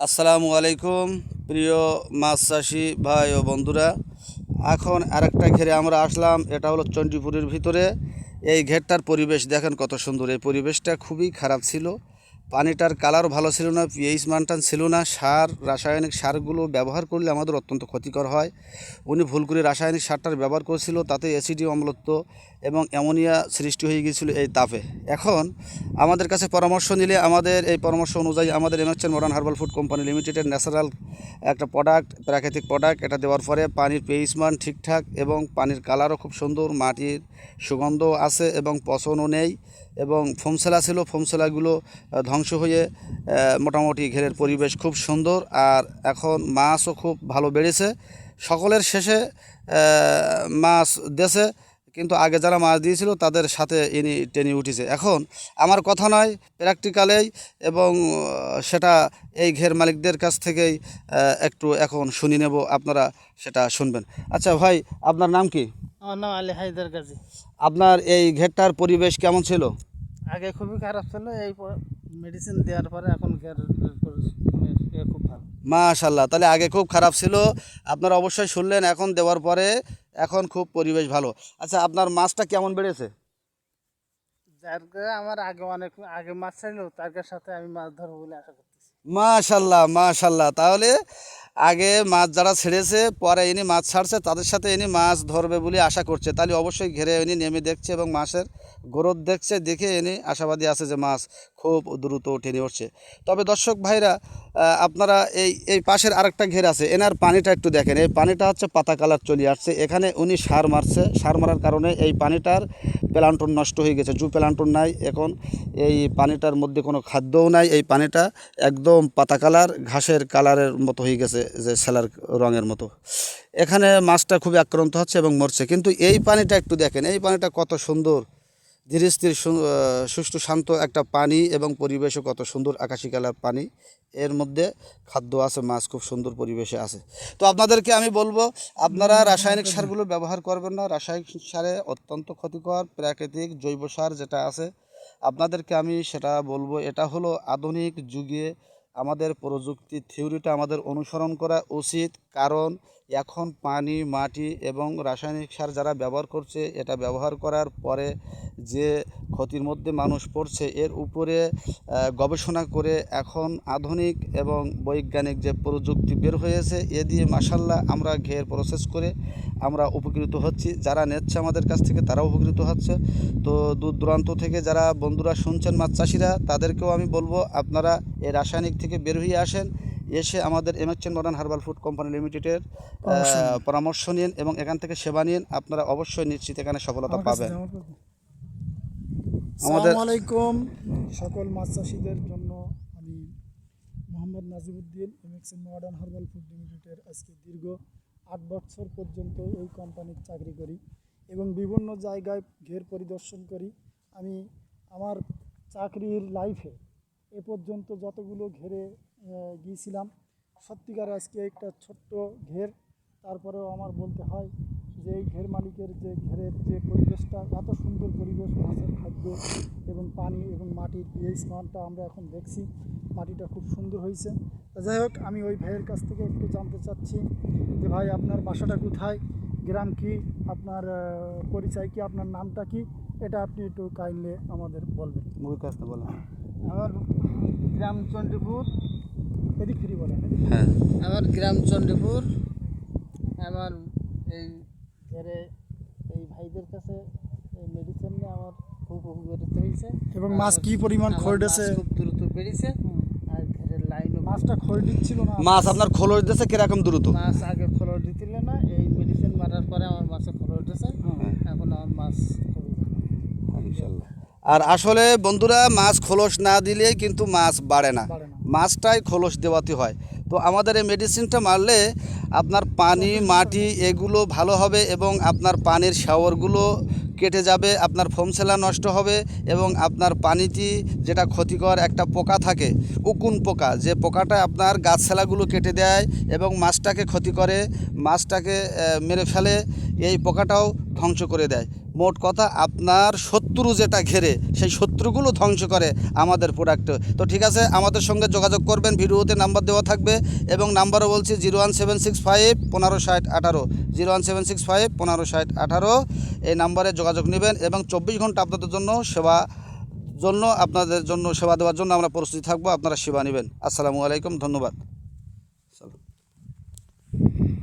আসসালামু আলাইকুম প্রিয় মাছ চাষি ভাই ও বন্ধুরা। এখন আরেকটা ঘেরে আমরা আসলাম, এটা হলো চণ্ডীপুরের ভিতরে। এই ঘেরটার পরিবেশ দেখেন কত সুন্দর। এই পরিবেশটা খুবই খারাপ ছিল, পানিটার কালার ভালো ছিল না, পিএইচ মানটান ছিল না। রাসায়নিক সারগুলো ব্যবহার করলে আমাদের অত্যন্ত ক্ষতিকর হয়। উনি ভুল করে রাসায়নিক সারটার ব্যবহার করেছিল, তাতে অ্যাসিডি অম্লত্ব এবং অ্যামোনিয়া সৃষ্টি হয়ে গিয়েছিল এই তাপে। এখন আমাদের কাছে পরামর্শ নিলে, আমাদের এই পরামর্শ অনুযায়ী আমাদের MXN modern herbal food company লিমিটেডের ন্যাচারাল একটা প্রোডাক্ট, প্রাকৃতিক প্রোডাক্ট, এটা দেওয়ার পরে পানির পিএইচ মান ঠিকঠাক এবং পানির কালারও খুব সুন্দর, মাটির সুগন্ধ আছে এবং পচনও নেই। এবং ফোমসেলা ছিল, ফোমসেলাগুলো ধ্বংস হয়ে মোটামুটি ঘেরের পরিবেশ খুব সুন্দর। আর এখন মাছও খুব ভালো বেড়েছে। সকলের শেষে মাছ দেশে, কিন্তু আগে যারা মাছ দিয়েছিল তাদের সাথে ইনি টেনে উঠেছে। এখন আমার কথা নয়, প্র্যাকটিক্যালেই, এবং সেটা এই ঘের মালিকদের কাছ থেকেই একটু এখন শুনে নেব, আপনারা সেটা শুনবেন। আচ্ছা ভাই, আপনার নাম কি? আমার নাম আলী হায়দার গাজী। আপনার এই ঘেরটার পরিবেশ কেমন ছিল? আগে খুবই খারাপ ছিল, এই মেডিসিন দেওয়ার পরে এখন খুব ভালো। মাশাল্লাহ, তাহলে আগে খুব খারাপ ছিল, আপনারা অবশ্যই শুনলেন। এখন দেওয়ার পরে এখন খুব পরিবেশ ভালো। আচ্ছা, আপনার মাছটা কেমন বেড়েছে? যার আমার আগে মাছ ছিল, তার সাথে আমি মাছ ধরবো বলে আশা করতেছি। মাশাল্লাহ মাশাল্লাহ, তাহলে আগে মাছ যারা ছেড়েছে, পরে ইনি মাছ ছাড়ছে, তাদের সাথে ইনি মাছ ধরবে বলে আশা করছে। তাহলে অবশ্যই ঘেরে ইনি নেমে দেখছে এবং মাছের গ্রোথ দেখছে, দেখে ইনি আশাবাদী আছে যে মাছ খুব দ্রুত টেনে উঠছে। তবে দর্শক ভাইরা, আপনারা এই এই পাশের আরেকটা ঘের আছে, এনার পানিটা একটু দেখেন। এই পানিটা হচ্ছে পাতা কালার চলে আসছে। এখানে উনি সার মারছে, সার মারার কারণে এই পানিটার প্ল্যান্টন নষ্ট হয়ে গেছে, প্ল্যান্টন নাই। এখন এই পানিটার মধ্যে কোনো খাদ্যও নাই, এই পানিটা একদম পাতা কালার, ঘাসের কালারের মতো হয়ে গেছে, যে সেলার রঙের মতো। এখানে মাছটা খুবই আক্রান্ত হচ্ছে এবং মরছে। কিন্তু এই পানিটা একটু দেখেন, এই পানিটা কত সুন্দর, ধীরে স্থির সুষ্ঠু শান্ত একটা পানি, এবং পরিবেশও কত সুন্দর, আকাশি কালার পানি। এর মধ্যে খাদ্য আছে, মাছ খুব সুন্দর পরিবেশে আছে। তো আপনাদেরকে আমি বলবো, আপনারা রাসায়নিক সারগুলো ব্যবহার করবেন না। রাসায়নিক সারে অত্যন্ত ক্ষতিকর। প্রাকৃতিক জৈব সার যেটা আছে, আপনাদেরকে আমি সেটা বলবো। এটা হলো আধুনিক যুগে আমাদের প্রযুক্তি থিওরিটা আমাদের অনুসরণ করা উচিত। কারণ এখন পানি, মাটি এবং রাসায়নিক সার যারা ব্যবহার করছে, এটা ব্যবহার করার পরে যে ক্ষতির মধ্যে মানুষ পড়ছে, এর উপরে গবেষণা করে এখন আধুনিক এবং বৈজ্ঞানিক যে প্রযুক্তি বের হয়েছে, এ দিয়ে মাশাল্লাহ আমরা ঘের প্রসেস করে আমরা উপকৃত হচ্ছি। যারা নিচ্ছে আমাদের কাছ থেকে তারাও উপকৃত হচ্ছে। তো দূর দূরান্ত থেকে যারা বন্ধুরা শুনছেন মাছ চাষিরা, তাদেরকেও আমি বলবো, আপনারা এই রাসায়নিক থেকে বের হয়ে আসেন, এসে আমাদের MXN modern herbal food company লিমিটেডের পরামর্শ নিন এবং এখান থেকে সেবা নিন। আপনারা অবশ্যই নিশ্চিত এখানে সফলতা পাবেন। আসসালামু আলাইকুম সকল মাছ চাষিদের জন্য। আমি Mohammad Najibuddin, MXN modern herbal food লিমিটেডের আজকে দীর্ঘ 8 বছর পর্যন্ত এই কোম্পানির চাকরি করি এবং বিভিন্ন জায়গায় ঘের পরিদর্শন করি। আমি আমার চাকরির লাইফে এ পর্যন্ত যতগুলো ঘেরে গিয়েছিলাম, সত্যিকার আজকে একটা ছোট্ট ঘের, তারপরেও আমার বলতে হয় যে এই ঘের মালিকের যে ঘেরের যে পরিবেশটা, এত সুন্দর পরিবেশ, মাছের খাদ্য এবং পানি এবং মাটির পিএইচ মানটা আমরা এখন দেখছি, মাটিটা খুব সুন্দর হয়েছে। যাই হোক, আমি ওই ভাইয়ের কাছ থেকে একটু জানতে চাচ্ছি যে ভাই, আপনার বাসাটা কোথায়, গ্রাম কি, আপনার পরিচয় কি, আপনার নামটা কি, এটা আপনি একটু কাইন্ডলি আমাদের বলবেন। মুখের কাছে বলেন। আমার গ্রাম চণ্ডীপুর। এদিক ফিরি বলেন। হ্যাঁ, আমার গ্রাম চণ্ডীপুর। আমার এই ঘরে এই ভাইদের কাছে এই মেডিসিন নিয়ে আমার খুব উপকৃত হয়েছে এবং মাছ কি পরিমাণ খরচেছে, খুব দ্রুত বেড়েছে। আর ঘরের লাইনও মাছটা খরচ দিচ্ছিল না। মাছ আপনার খোলস দিয়েছে কিরকম দ্রুত? মাছ আগে খোলস দিছিল না, এই মেডিসিন মারার পরে আমার মাছে খোলস দিয়েছে। এখন আমার মাছ খুবই ভালো, ইনশাল্লাহ। আর আসলে বন্ধুরা, মাছ খোলস না দিলে কিন্তু মাছ বাড়ে না, মাছটাই খোলস দেওয়াতে হয়। তো আমাদের এই মেডিসিনটা মারলে আপনার পানি, মাটি এগুলো ভালো হবে এবং আপনার পানির শাওয়ারগুলো কেটে যাবে, আপনার ফোমসেলা নষ্ট হবে এবং আপনার পানিতে যেটা ক্ষতিকর একটা পোকা থাকে, উকুন পোকা, যে পোকাটা আপনার গাছশালাগুলো কেটে দেয় এবং মাছটাকে ক্ষতি করে, মাছটাকে মেরে ফেলে, এই পোকাটাও ধ্বংস করে দেয়। মোট কথা আপনার শত্রু যেটা ঘেরে সেই শত্রুগুলো ধ্বংস করে আমাদের প্রোডাক্ট। তো ঠিক আছে, আমাদের সঙ্গে যোগাযোগ করবেন, ভিডিওতে নাম্বার দেওয়া থাকবে এবং নাম্বারও বলছি 01765 1560 18, 01765 1560 18, এই নাম্বারে যোগাযোগ নেবেন এবং 24 ঘন্টা আপনাদের জন্য সেবা দেওয়ার জন্য আমরা প্রস্তুত থাকবো, আপনারা সেবা নেবেন। আসসালামু আলাইকুম, ধন্যবাদ।